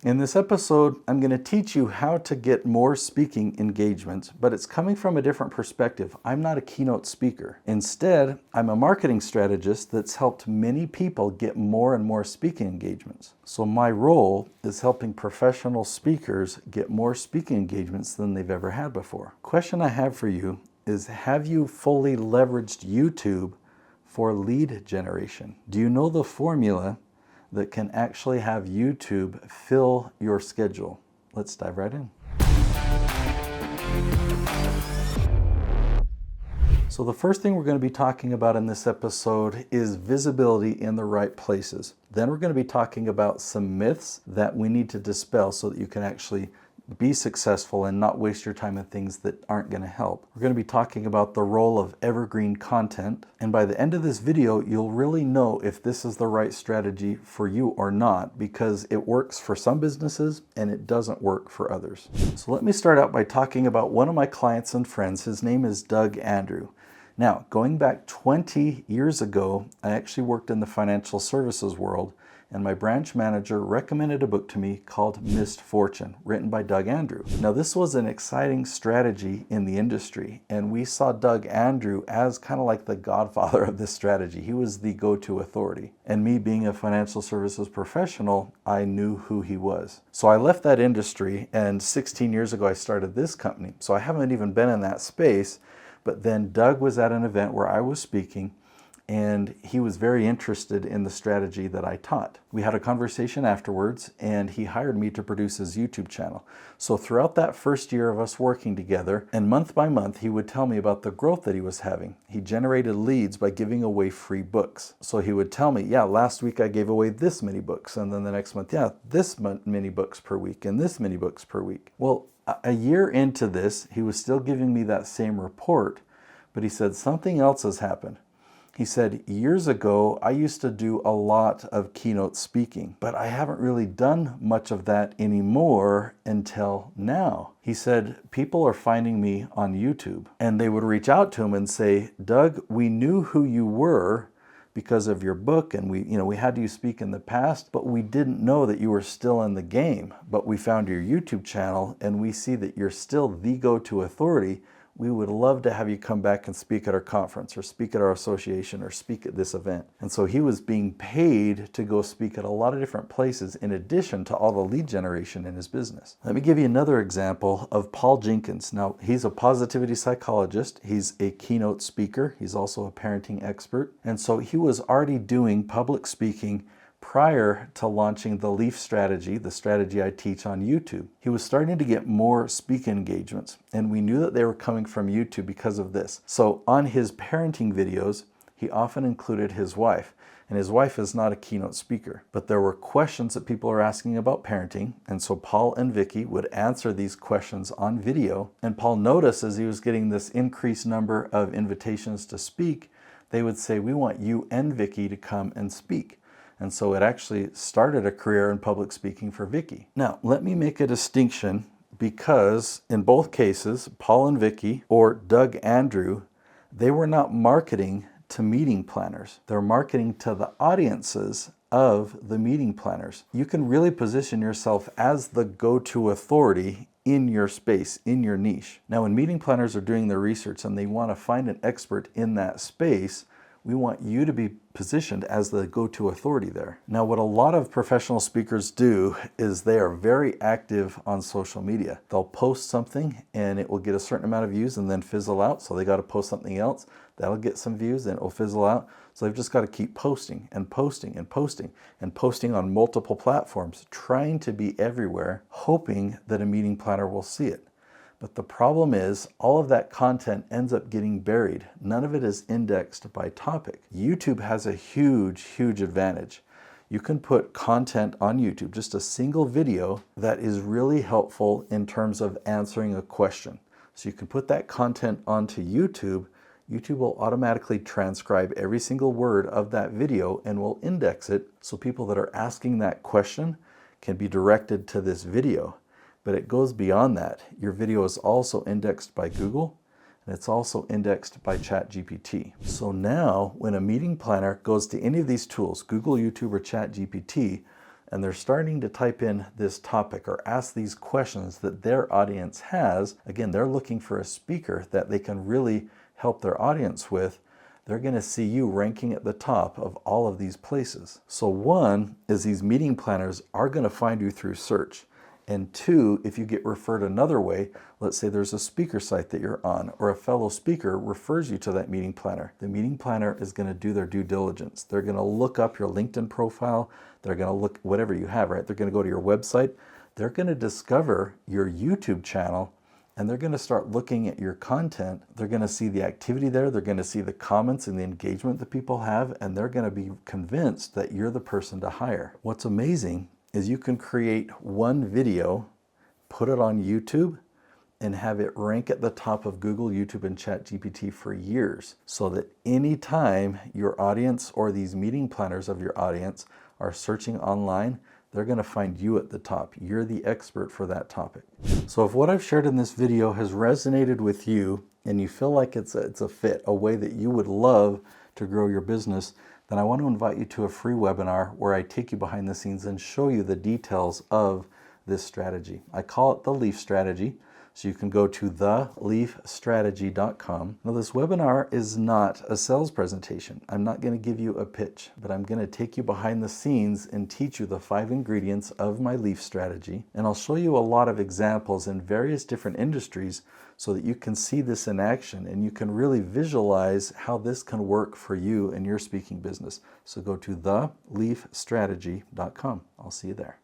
In this episode, I'm going to teach you how to get more speaking engagements, but it's coming from a different perspective. I'm not a keynote speaker. Instead, I'm a marketing strategist that's helped many people get more and more speaking engagements. So my role is helping professional speakers get more speaking engagements than they've ever had before. Question I have for you is, have you fully leveraged YouTube for lead generation? Do you know the formula that can actually have YouTube fill your schedule? Let's dive right in. So the first thing we're going to be talking about in this episode is visibility in the right places. Then we're going to be talking about some myths that we need to dispel so that you can actually be successful and not waste your time on things that aren't going to help. We're going to be talking about the role of evergreen content, and by the end of this video you'll really know if this is the right strategy for you or not, because it works for some businesses and it doesn't work for others. So let me start out by talking about one of my clients and friends. His name is Doug Andrew. Now, going back 20 years ago, I actually worked in the financial services world, and my branch manager recommended a book to me called Missed Fortune, written by Doug Andrew. Now, this was an exciting strategy in the industry, and we saw Doug Andrew as kind of like the godfather of this strategy. He was the go-to authority. And me being a financial services professional, I knew who he was. So I left that industry, and 16 years ago I started this company. So I haven't even been in that space, but then Doug was at an event where I was speaking, and he was very interested in the strategy that I taught. We had a conversation afterwards, and he hired me to produce his YouTube channel. So throughout that first year of us working together, and month by month, he would tell me about the growth that he was having. He generated leads by giving away free books. So he would tell me, yeah, last week I gave away this many books, and then the next month, yeah, this many books per week, and this many books per week. Well, a year into this, he was still giving me that same report, but he said something else has happened. He said, years ago, I used to do a lot of keynote speaking, but I haven't really done much of that anymore until now. He said, people are finding me on YouTube, and they would reach out to him and say, Doug, we knew who you were because of your book, and we had you speak in the past, but we didn't know that you were still in the game. But we found your YouTube channel, and we see that you're still the go-to authority. We would love to have you come back and speak at our conference, or speak at our association, or speak at this event. And so he was being paid to go speak at a lot of different places in addition to all the lead generation in his business. Let me give you another example of Paul Jenkins. Now, he's a positivity psychologist. He's a keynote speaker. He's also a parenting expert. And so he was already doing public speaking prior to launching the Leaf strategy, the strategy I teach on YouTube. He was starting to get more speaking engagements, and we knew that they were coming from YouTube because of this. So on his parenting videos, he often included his wife, and his wife is not a keynote speaker, but there were questions that people are asking about parenting, and so Paul and Vicky would answer these questions on video, and Paul noticed as he was getting this increased number of invitations to speak, they would say, we want you and Vicky to come and speak. And so it actually started a career in public speaking for Vicky. Now, let me make a distinction, because in both cases, Paul and Vicky or Doug Andrew, they were not marketing to meeting planners. They're marketing to the audiences of the meeting planners. You can really position yourself as the go-to authority in your space, in your niche. Now, when meeting planners are doing their research and they want to find an expert in that space, we want you to be positioned as the go-to authority there. Now, what a lot of professional speakers do is they are very active on social media. They'll post something and it will get a certain amount of views and then fizzle out. So they got to post something else. That'll get some views and it will fizzle out. So they've just got to keep posting and posting and posting and posting on multiple platforms, trying to be everywhere, hoping that a meeting planner will see it. But the problem is, all of that content ends up getting buried. None of it is indexed by topic. YouTube has a huge, huge advantage. You can put content on YouTube, just a single video that is really helpful in terms of answering a question. So you can put that content onto YouTube. YouTube will automatically transcribe every single word of that video and will index it so people that are asking that question can be directed to this video. But it goes beyond that. Your video is also indexed by Google, and it's also indexed by ChatGPT. So now, when a meeting planner goes to any of these tools, Google, YouTube, or ChatGPT, and they're starting to type in this topic or ask these questions that their audience has, again, they're looking for a speaker that they can really help their audience with, they're going to see you ranking at the top of all of these places. So one is these meeting planners are going to find you through search. And two, if you get referred another way, let's say there's a speaker site that you're on or a fellow speaker refers you to that meeting planner. The meeting planner is going to do their due diligence. They're going to look up your LinkedIn profile. They're going to look whatever you have, right? They're going to go to your website. They're going to discover your YouTube channel, and they're going to start looking at your content. They're going to see the activity there. They're going to see the comments and the engagement that people have, and they're going to be convinced that you're the person to hire. What's amazing is you can create one video, put it on YouTube, and have it rank at the top of Google, YouTube, and ChatGPT for years, so that anytime your audience or these meeting planners of your audience are searching online, they're going to find you at the top. You're the expert for that topic. So if what I've shared in this video has resonated with you and you feel like it's a fit, a way that you would love to grow your business, then I want to invite you to a free webinar where I take you behind the scenes and show you the details of this strategy. I call it the Leaf Strategy. So you can go to theleafstrategy.com. Now this webinar is not a sales presentation. I'm not going to give you a pitch, but I'm going to take you behind the scenes and teach you the 5 ingredients of my Leaf Strategy. And I'll show you a lot of examples in various different industries so that you can see this in action and you can really visualize how this can work for you and your speaking business. So go to theleafstrategy.com. I'll see you there.